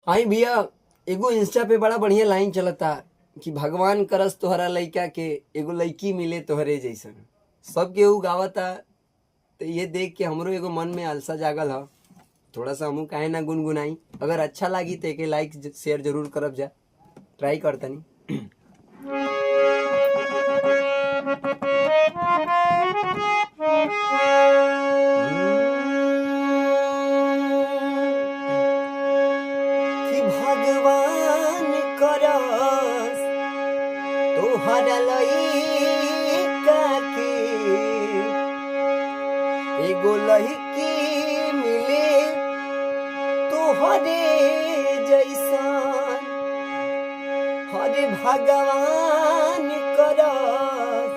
हाई भैया, एगो इंस्टा पे बड़ा बढ़िया लाइन चलता कि भगवान करस तोहरा लइका के एगो लइकी मिले तोहरे जैसन। सब केहू गावता, तो ये देख के हमरो एगो मन में अलसा जागल ह। थोड़ा सा हमहू काहे ना गुनगुनाई। अगर अच्छा लागी तो एके लाइक शेयर जरूर करब जा। ट्राई करतनी। कि भगवान करस तोहरा लइका के एगो लइकी मिले तोहरे जैसन। हरे भगवान करस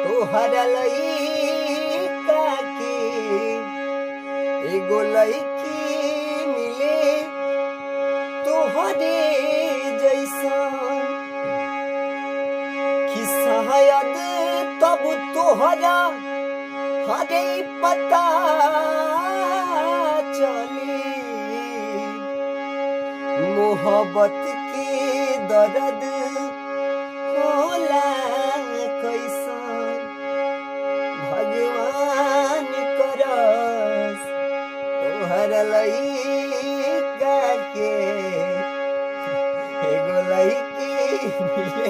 तोहरा लइका के एगो लइकी मिले तोहरे जैसन। कि शायद तब तोहरा हरे पता चली मोहब्बत के दर्द होला कैसन। भगवान करस तोहरा लइका के एगो लइकी मिले